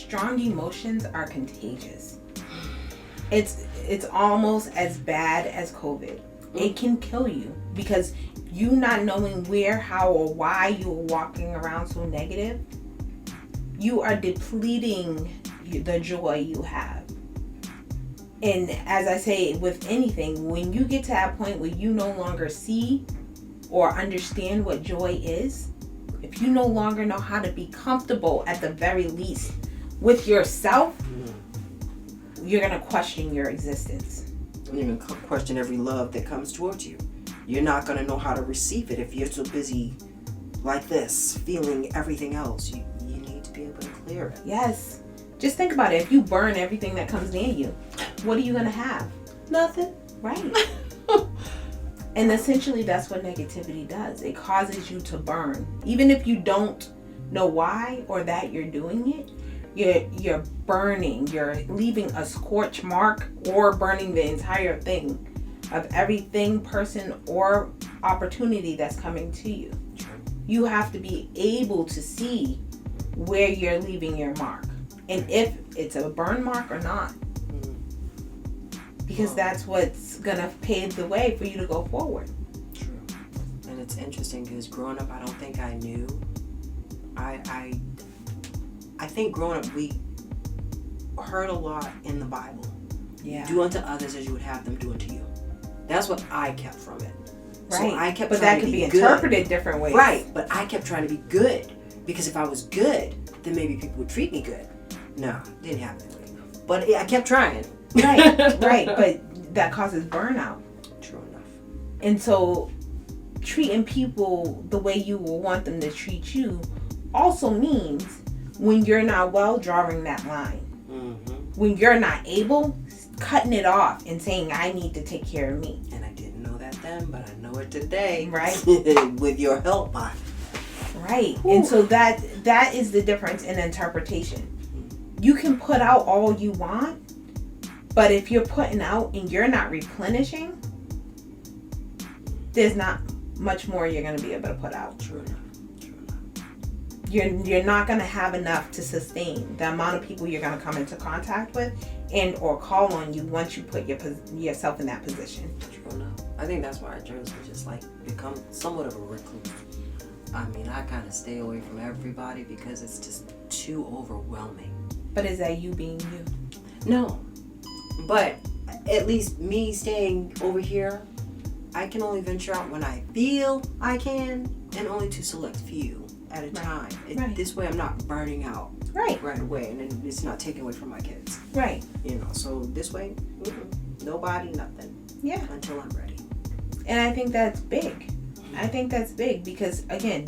strong emotions are contagious. It's almost as bad as COVID. It can kill you because you not knowing where, how, or why you're walking around so negative, you are depleting the joy you have. And as I say, with anything, when you get to that point where you no longer see or understand what joy is, if you no longer know how to be comfortable at the very least with yourself, you're going to question your existence. And you're going to question every love that comes towards you. You're not going to know how to receive it if you're so busy like this, feeling everything else. You need to be able to clear it. Yes. Just think about it. If you burn everything that comes near you, what are you going to have? Nothing. Right. And essentially that's what negativity does. It causes you to burn. Even if you don't know why or that you're doing it, you're burning. You're leaving a scorch mark or burning the entire thing of everything, person, or opportunity that's coming to you. You have to be able to see where you're leaving your mark. And if it's a burn mark or not. Because that's what's going to pave the way for you to go forward. True. And it's interesting because growing up, I don't think I knew. I think growing up, we heard a lot in the Bible. Yeah. Do unto others as you would have them do unto you. That's what I kept from it. Right. So I kept but trying that could to be good. interpreted different ways. Right. But I kept trying to be good. Because if I was good, then maybe people would treat me good. No, didn't happen that way. But I kept trying. Right. But that causes burnout. True enough. And so treating people the way you will want them to treat you also means when you're not well, drawing that line. Mm-hmm. When you're not able, cutting it off and saying, I need to take care of me. And I didn't know that then, but I know it today. Right. With your help, Right. Whew. And so that is the difference in interpretation. You can put out all you want, but if you're putting out and you're not replenishing, there's not much more you're going to be able to put out. True enough. You're not going to have enough to sustain the amount of people you're going to come into contact with and or call on you once you put yourself in that position. True enough. I think that's why I chose to just become somewhat of a recluse. I mean, I kind of stay away from everybody because it's just too overwhelming. But is that you being you? No. But at least me staying over here, I can only venture out when I feel I can, and only to select few at a time. This way I'm not burning out right away, and then it's not taken away from my kids. Right. So this way, nobody, nothing. Yeah. Until I'm ready. And I think that's big. Because, again,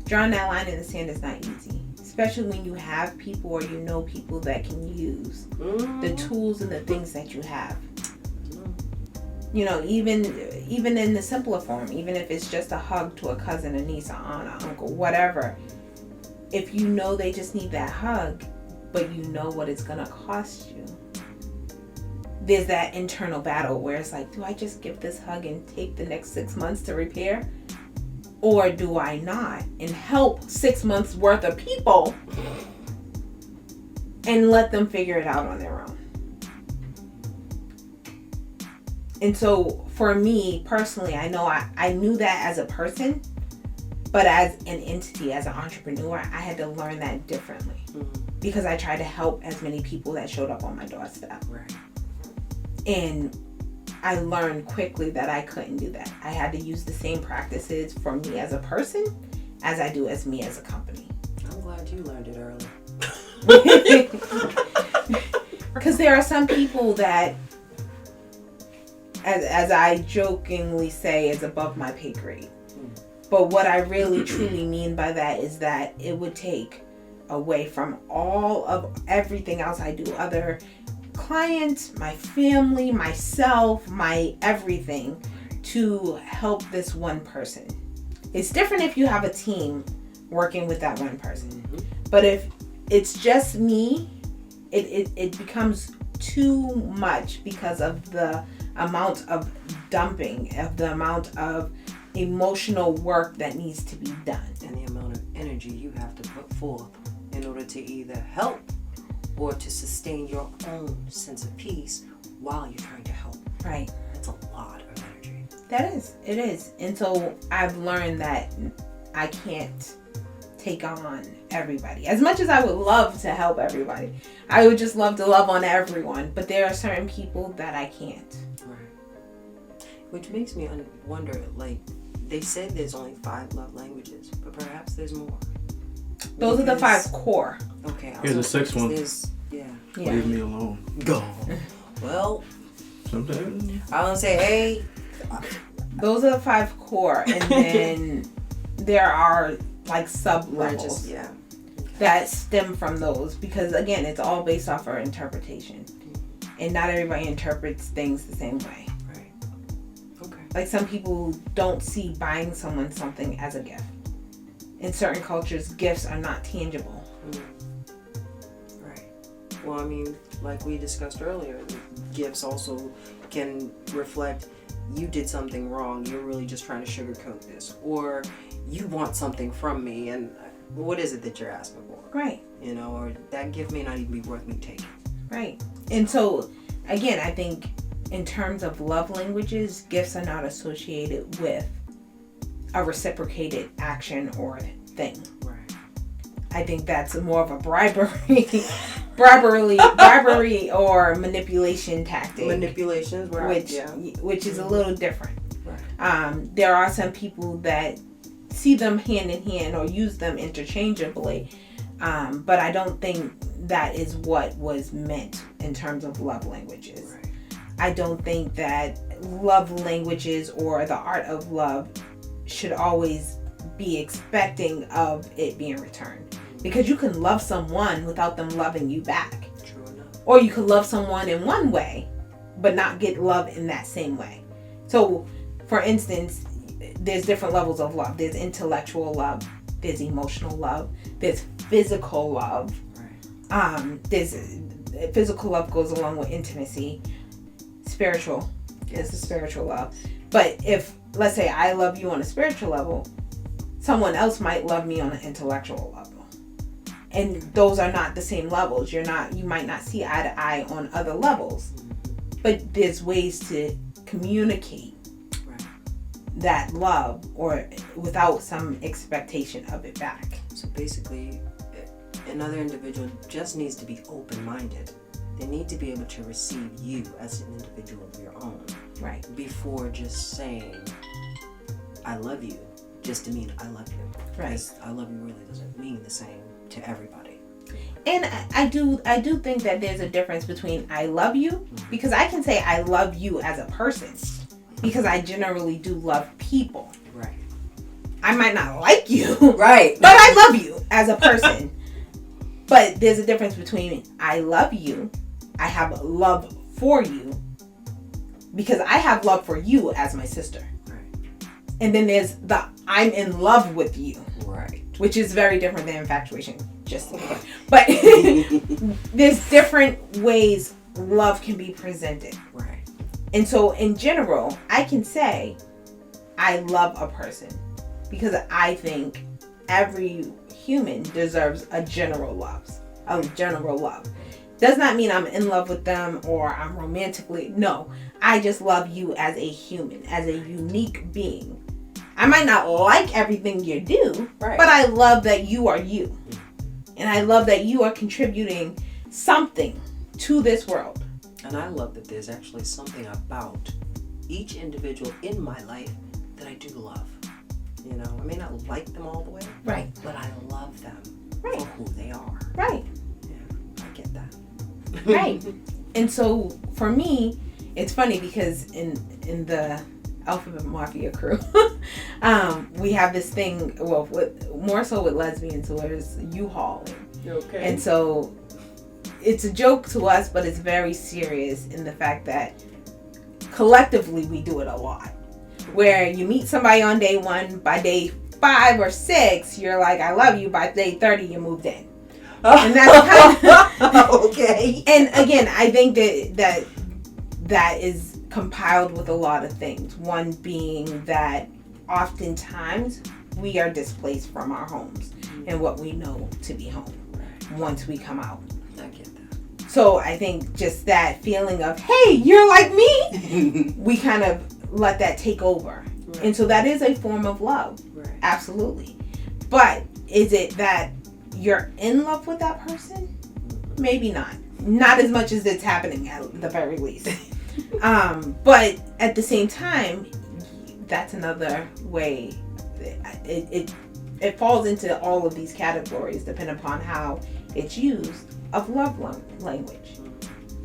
drawing that line in the sand is not easy. Especially when you have people or you know people that can use the tools and the things that you have. Even in the simpler form, even if it's just a hug to a cousin, a niece, a aunt, an uncle, whatever. If you know they just need that hug, but you know what it's going to cost you. There's that internal battle where it's like, do I just give this hug and take the next 6 months to repair? Or do I not? And help 6 months worth of people and let them figure it out on their own. And so for me personally, I know I knew that as a person, but as an entity, as an entrepreneur, I had to learn that differently. Because I tried to help as many people that showed up on my doorstep. Right. And I learned quickly that I couldn't do that. I had to use the same practices for me as a person as I do as me as a company. I'm glad you learned it early. Because there are some people that, as I jokingly say, is above my pay grade. But what I really truly mean by that is that it would take away from all of everything else I do, other clients, my family, myself, my everything, to help this one person. It's different if you have a team working with that one person. But if it's just me, it becomes too much because of the amount of dumping, of the amount of emotional work that needs to be done. And the amount of energy you have to put forth in order to either help or to sustain your own sense of peace while you're trying to help. Right. That's a lot of energy. It is. And so I've learned that I can't take on everybody. As much as I would love to help everybody, I would just love to love on everyone, but there are certain people that I can't. Right. Which makes me wonder, like, they said there's only 5 love languages, but perhaps there's more. Those are the 5 core. Okay. Here's the 6th one. Yeah. Leave me alone. Go. Well, Sometimes. I want to say, hey. Those are the 5 core, and then there are like sub levels that stem from those, because again, it's all based off our interpretation, and not everybody interprets things the same way. Right. Okay. Like some people don't see buying someone something as a gift. In certain cultures, gifts are not tangible. Right. Well, I mean, like we discussed earlier, gifts also can reflect you did something wrong. You're really just trying to sugarcoat this, or you want something from me, and what is it that you're asking for? Right. You know, or that gift may not even be worth me taking. Right. And so, again, I think in terms of love languages, gifts are not associated with a reciprocated action or thing. Right. I think that's more of a bribery or manipulation tactic. Manipulations, right? Which is a little different. Right. There are some people that see them hand in hand or use them interchangeably, but I don't think that is what was meant in terms of love languages. Right. I don't think that love languages or the art of love should always be expecting of it being returned, because you can love someone without them loving you back. True enough. Or you could love someone in one way but not get love in that same way. So for instance, there's different levels of love. There's intellectual love, there's emotional love, there's physical love. Right. There's physical love goes along with intimacy. Spiritual is the spiritual love. But if, let's say, I love you on a spiritual level, someone else might love me on an intellectual level. And those are not the same levels. You might not see eye to eye on other levels. But there's ways to communicate that love or without some expectation of it back. So basically, another individual just needs to be open-minded. They need to be able to receive you as an individual of your own. Right. Before just saying, I love you, just to mean I love you. Right. Because I love you really doesn't mean the same to everybody. And I do think that there's a difference between I love you, because I can say I love you as a person, because I generally do love people. Right. I might not like you. Right. But I love you as a person. But there's a difference between I love you, I have love for you, because I have love for you as my sister. Right. And then there's the I'm in love with you. Right. Which is very different than infatuation. But there's different ways love can be presented. Right. And so in general, I can say I love a person because I think every human deserves a general love. Does not mean I'm in love with them or I'm romantically. No, I just love you as a human, as a unique being. I might not like everything you do, right, but I love that you are you. And I love that you are contributing something to this world. And I love that there's actually something about each individual in my life that I do love. You know, I may not like them all the way, right, but I love them right, for who they are. Right. Yeah, I get that. Right. And so for me, it's funny because in the Alphabet Mafia crew, we have this thing, well, more so with lesbians, where it's U-hauling. Okay. And so it's a joke to us, but it's very serious in the fact that collectively we do it a lot. Where you meet somebody on day 1, by day 5 or 6, you're like, I love you. By day 30, you moved in. And that's kind of okay. And again, I think that is compiled with a lot of things. One being that oftentimes we are displaced from our homes and what we know to be home once we come out. I get that. So I think just that feeling of, hey, you're like me, we kind of let that take over. Right. And so that is a form of love. Right. Absolutely. But is it that you're in love with that person? Maybe not. Not as much as it's happening at the very least. But at the same time, that's another way. It falls into all of these categories depending upon how it's used of love language.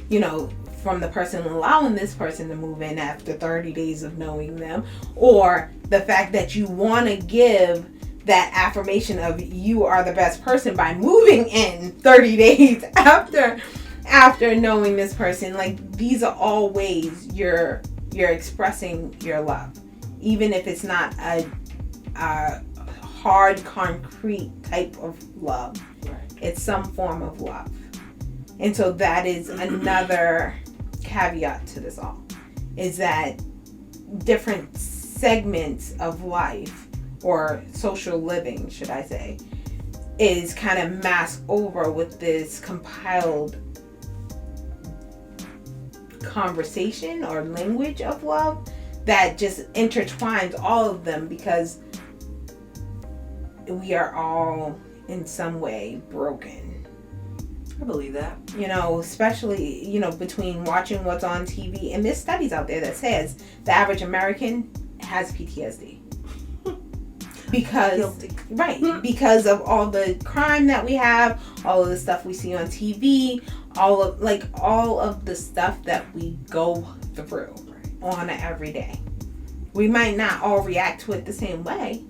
You know, from the person allowing this person to move in after 30 days of knowing them, or the fact that you want to give that affirmation of you are the best person by moving in 30 days after knowing this person. Like, these are all ways you're expressing your love, even if it's not a hard, concrete type of love. Right. It's some form of love. And so that is another caveat to this all, is that different segments of life, or social living, should I say, is kind of masked over with this compiled conversation or language of love that just intertwines all of them, because we are all in some way broken. I believe that. You know, especially, you know, between watching what's on TV, and there's studies out there that says the average American has PTSD. Because, Guilty. right, because of all the crime that we have, all of the stuff we see on TV, all of the stuff that we go through on an everyday. We might not all react to it the same way,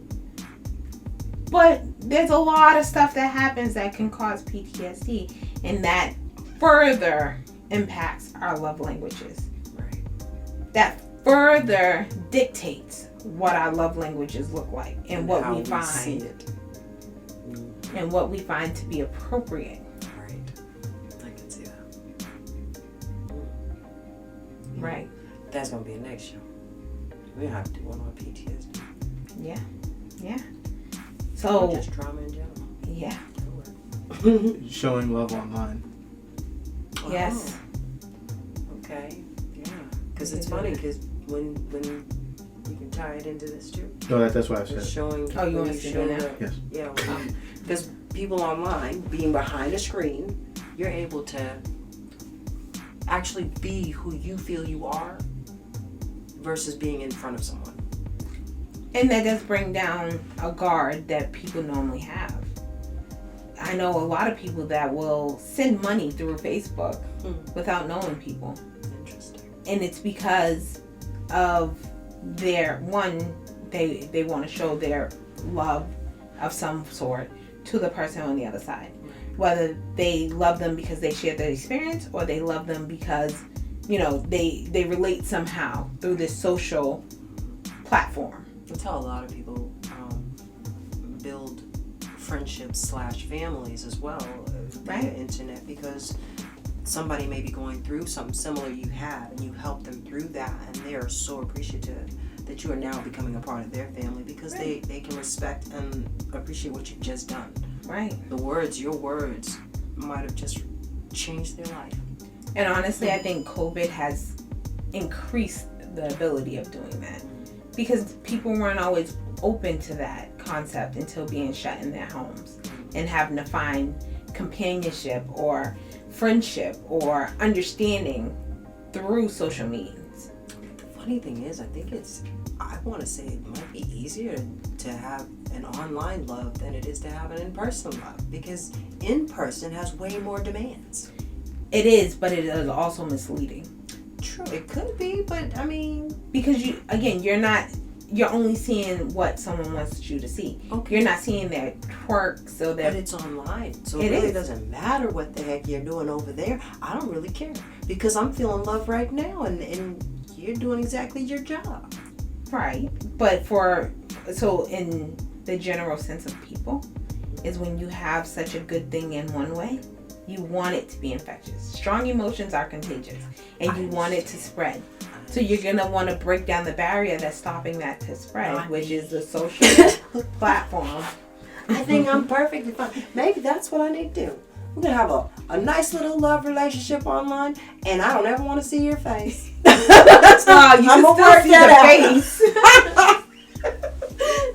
but there's a lot of stuff that happens that can cause PTSD, and that further impacts our love languages. Right. That further dictates what our love languages look like, and what we find, see it. and what we find to be appropriate. Right. I can see that. Right. That's gonna be a next show. We have to do one on PTSD. Yeah. Or So, just trauma in general. yeah. Showing love online. Yes. Oh, okay. Yeah. Because it's funny, because when you can tie it into this too. No, that's what I It's said. showing. Oh, you when want to see show that now? Yes. Yeah. Because people online, being behind a screen, you're able to actually be who you feel you are versus being in front of someone. And that does bring down a guard that people normally have. I know a lot of people that will send money through Facebook without knowing people. Interesting. And it's because of their, one, they want to show their love of some sort to the person on the other side. Whether they love them because they shared their experience, or they love them because, you know, they relate somehow through this social platform. That's how a lot of people build friendships / families as well via Right. internet, because somebody may be going through something similar you have, and you help them through that, and they are so appreciative that you are now becoming a part of their family, because Right. they can respect and appreciate what you've just done. Right. Your words might have just changed their life. And honestly, I think COVID has increased the ability of doing that, because people weren't always open to that concept until being shut in their homes and having to find companionship or friendship or understanding through social means. The funny thing is, I want to say it might be easier to have an online love than it is to have an in-person love, because in-person has way more demands. It is, but it is also misleading. True, it could be, but I mean, Because you're only seeing what someone wants you to see. okay. You're not seeing their twerks or But their... it's online, so It it really is. doesn't matter what the heck you're doing over there. I don't really care, because I'm feeling love right now, and you're doing exactly your job. Right. But so in the general sense of people, is when you have such a good thing in one way, you want it to be infectious. Strong emotions are contagious, and you want it to spread. So you're going to want to break down the barrier that's stopping that to spread, which is the social platform. I think I'm perfectly fine. Maybe that's what I need to do. We're gonna have a nice little love relationship online, and I don't ever want to see your face. I'm can gonna still work see that the out. face.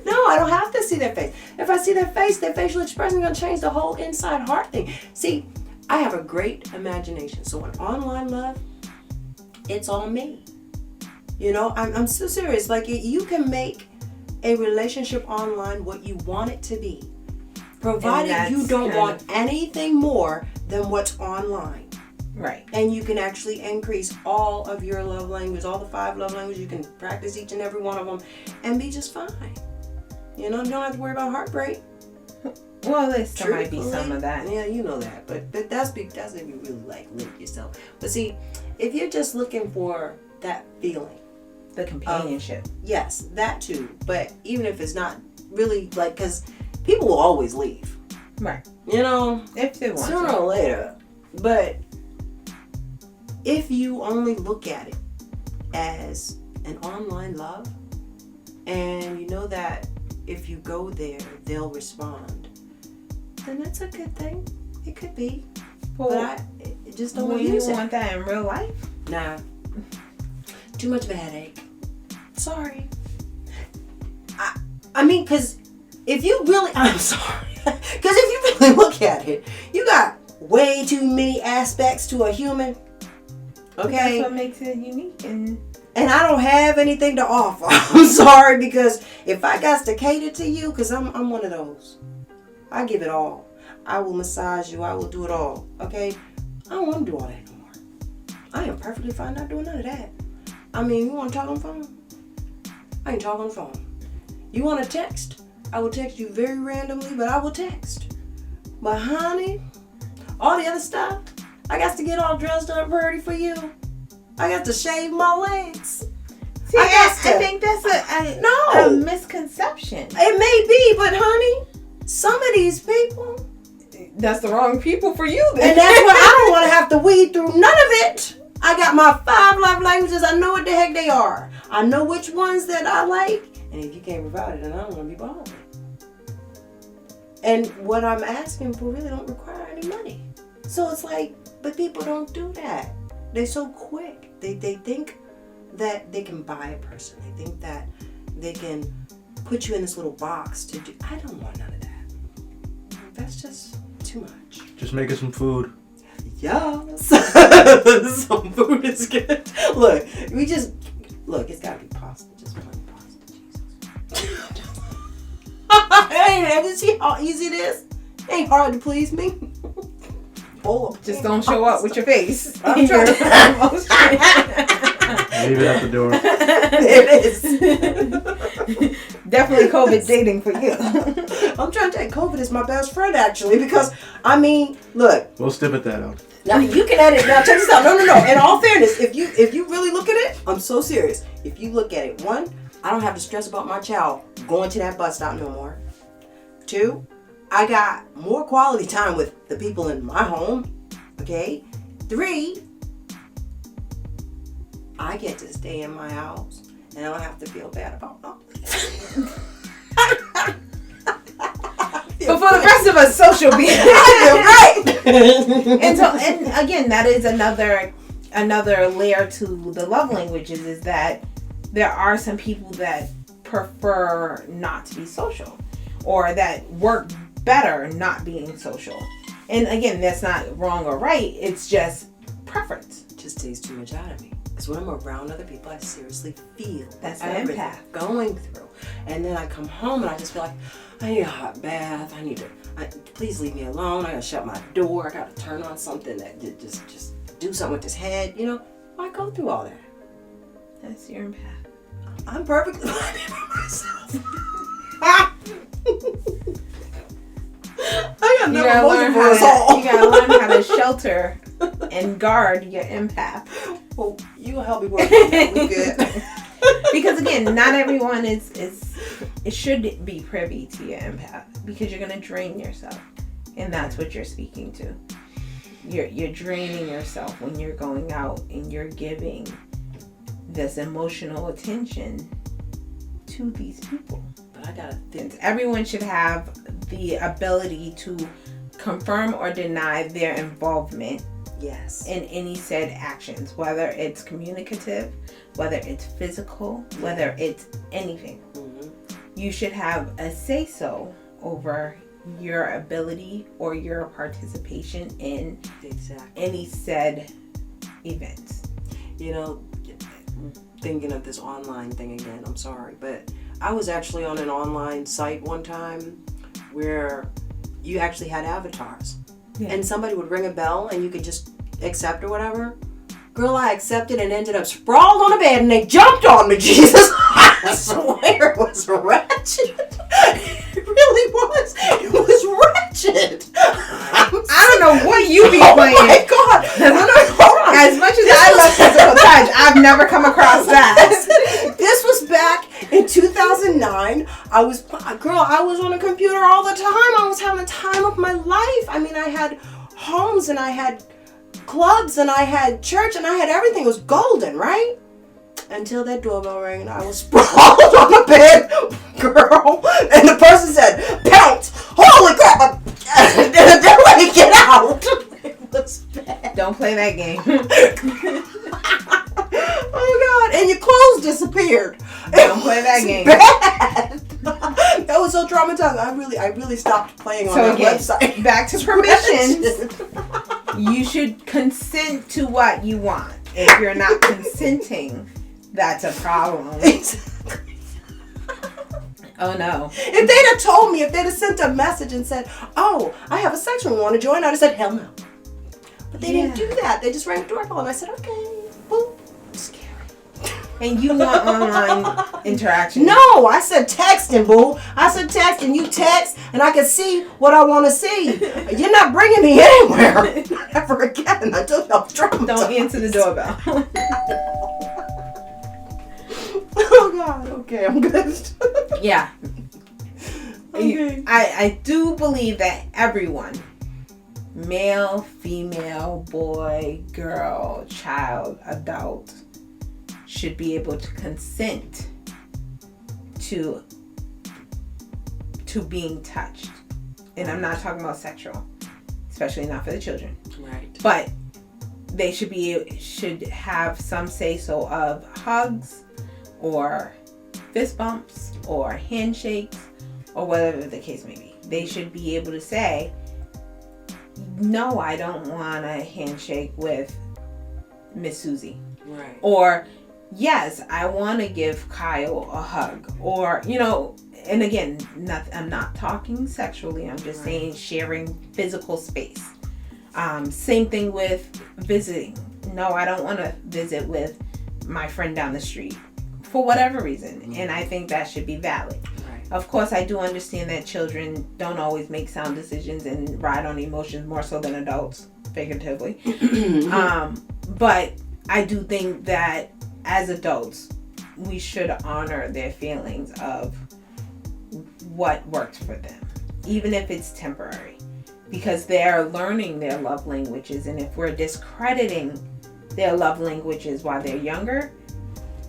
No, I don't have to see their face. If I see their face, their facial expression is gonna change the whole inside heart thing. See, I have a great imagination. So in online love, it's all me. You know, I'm so serious. Like, you can make a relationship online what you want it to be, provided you don't want anything more than what's online. Right. And you can actually increase all of your love languages, all the 5 love languages. You can practice each and every one of them and be just fine. You know, you don't have to worry about heartbreak. Well, there might be some of that. Yeah, you know that. But that's if you really like limit yourself. But see, if you're just looking for that feeling, the companionship. Yes, that too. But even if it's not really like, because people will always leave. Right. You know, if they want sooner to. or later. But if you only look at it as an online love, and you know that if you go there, they'll respond, then that's a good thing. It could be. Well, but I just don't will want to you use it. want that in real life? Nah. Too much of a headache. Sorry. I mean, because if you really... I'm sorry. Because if you really look at it, you got way too many aspects to a human. Okay? That's what makes it unique. And I don't have anything to offer. I'm sorry, because if I got to cater to you, because I'm one of those. I give it all. I will massage you. I will do it all. Okay? I don't want to do all that no more. I am perfectly fine not doing none of that. I mean, you want to talk on the phone? I can talk on the phone. You want to text? I will text you very randomly, but I will text. But honey, all the other stuff, I got to get all dressed up pretty for you. I got to shave my legs. See, I think that's a misconception. It may be, but honey, some of these people, that's the wrong people for you then. and that's why I don't want to have to weed through none of it. I got my 5 love languages. I know what the heck they are. I know which ones that I like. And if you can't provide it, then I don't want to be bothered. And what I'm asking for really don't require any money. So it's like, but people don't do that. They're so quick. They think that they can buy a person. They think that they can put you in this little box to do. I don't want none of that. That's just too much. Just making some food. Yes. Some food is good. Look, it's gotta be pasta. Just plain pasta. Jesus. Hey, you see how easy it is? It ain't hard to please me. Just don't show up with your face. I'm trying. Leave it at the door. It is. Definitely COVID dating for you. I'm trying to take COVID as my best friend, actually, because, I mean, look. We'll stipple that out. Now, you can edit. Now, check this out. No. In all fairness, if you really look at it, I'm so serious. If you look at it, 1, I don't have to stress about my child going to that bus stop no more. 2, I got more quality time with the people in my home. Okay? 3, I get to stay in my house and I don't have to feel bad about nothing. But for the rest of us, social beings. Right. And again, that is another layer to the love languages, is that there are some people that prefer not to be social, or that work better not being social. And again, that's not wrong or right. It's just preference. It just takes too much out of me. Because when I'm around other people, I seriously feel that's the everything empath going through. And then I come home and I just feel like, I need a hot bath. Please leave me alone. I gotta shut my door. I gotta turn on something that just do something with this head. You know, why go through all that? That's your empath. I'm perfectly fine by myself. You gotta learn how to shelter and guard your empath. Well, you will help me work on that. We good. Because again, not everyone it should be privy to your empath, because you're gonna drain yourself, and that's what you're speaking to. You're draining yourself when you're going out and you're giving this emotional attention to these people. But I gotta think. Everyone should have the ability to confirm or deny their involvement Yes. in any said actions, whether it's communicative, whether it's physical, whether it's anything. Mm-hmm. You should have a say-so over your ability or your participation in Exactly. any said events. You know, thinking of this online thing again, I'm sorry, but I was actually on an online site one time where you actually had avatars. Yeah. And somebody would ring a bell and you could just accept or whatever. Girl, I accepted and ended up sprawled on a bed and they jumped on me, Jesus. I swear it was wretched. It really was. It was wretched. I don't know what you be Oh playing. my God. Hold on. As much as I love physical touch, I've never come across that. This was back in 2009. I was on a computer all the time. I was having the time of my life. I mean, I had homes and I had clubs and I had church and I had everything. It was golden, right? Until that doorbell rang and I was sprawled on the bed, girl. And the person said, "Pounce! Holy crap!" They're ready to get out. It was bad. Don't play that game. Oh God! And your clothes disappeared. Don't play that game. Bad. That was so traumatizing. I really stopped playing on So that again, website. back to permissions. You should consent to what you want. If you're not consenting, that's a problem. Exactly. Oh no. If they'd have told me, if they'd have sent a message and said, "Oh, I have a section, want to join?" I'd have said, "Hell no." But they didn't do that. They just rang the doorbell and I said, "Okay." Boop. Scary. And you want online interaction. No, I said texting, boo. I said text and you text and I can see what I want to see. You're not bringing me anywhere. Ever again. I told you I was traumatized. Don't answer the doorbell. Oh God. Okay, I'm good. Yeah. Okay. I do believe that everyone, male, female, boy, girl, child, adult, should be able to consent to being touched. And I'm not talking about sexual, especially not for the children. Right. But they should have some say-so of hugs or fist bumps or handshakes or whatever the case may be. They should be able to say, "No, I don't want a handshake with Miss Susie." Right. Or, "Yes, I want to give Kyle a hug." Or, and again, I'm not talking sexually. I'm just saying sharing physical space. Same thing with visiting. No, I don't want to visit with my friend down the street for whatever reason. And I think that should be valid. Right. Of course, I do understand that children don't always make sound decisions and ride on emotions more so than adults, figuratively. But I do think that as adults, we should honor their feelings of what works for them, even if it's temporary, because they're learning their love languages. And if we're discrediting their love languages while they're younger,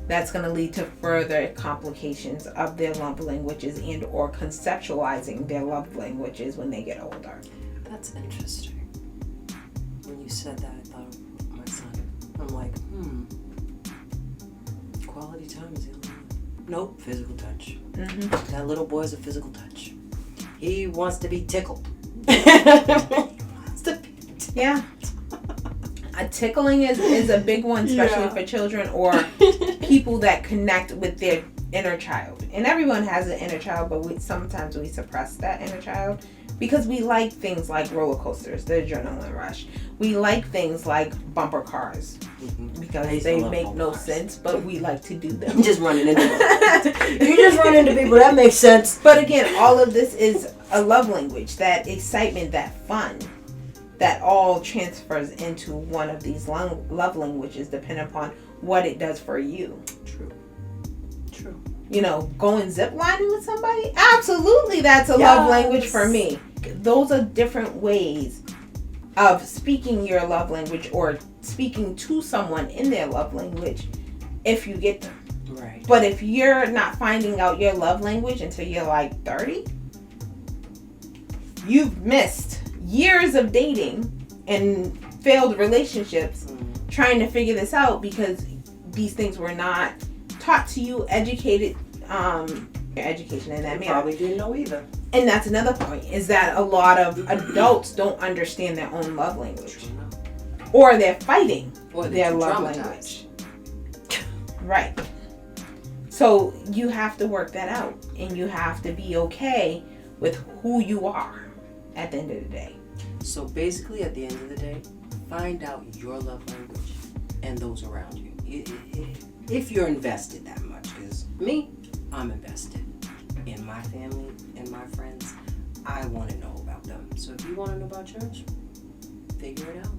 that's going to lead to further complications of their love languages and or conceptualizing their love languages when they get older. That's interesting. When you said that, I thought of my son. I'm like, quality time is the only one. Nope, physical touch. Mm-hmm. That little boy's a physical touch. He wants to be tickled. He wants to be tickled. Yeah. Tickling is a big one, especially for children or people that connect with their inner child. And everyone has an inner child, but sometimes we suppress that inner child because we like things like roller coasters, the adrenaline rush. We like things like bumper cars because they make no sense, but we like to do them. Just running into people. You just run into people, that makes sense. But again, all of this is a love language, that excitement, that fun. That all transfers into one of these love languages depending upon what it does for you. True. Going ziplining with somebody? Absolutely, that's a love language for me. Those are different ways of speaking your love language or speaking to someone in their love language if you get them. Right. But if you're not finding out your love language until you're like 30, you've missed years of dating and failed relationships trying to figure this out because these things were not taught to you, education in that manner. Probably didn't know either. And that's another point, is that a lot of adults don't understand their own love language. Or they're fighting their love language. Right. So you have to work that out, and you have to be okay with who you are at the end of the day. So basically, at the end of the day, find out your love language and those around you. If you're invested that much, because me, I'm invested in my family and my friends. I want to know about them. So if you want to know about yours, figure it out.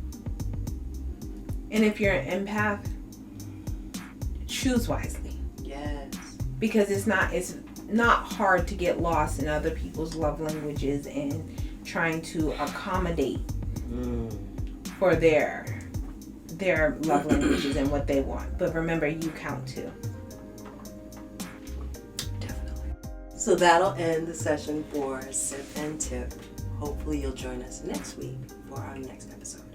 And if you're an empath, choose wisely. Yes. Because it's not hard to get lost in other people's love languages and trying to accommodate for their love languages and what they want. But remember, you count too. Definitely. So that'll end the session for Sip and Tip. Hopefully you'll join us next week for our next episode.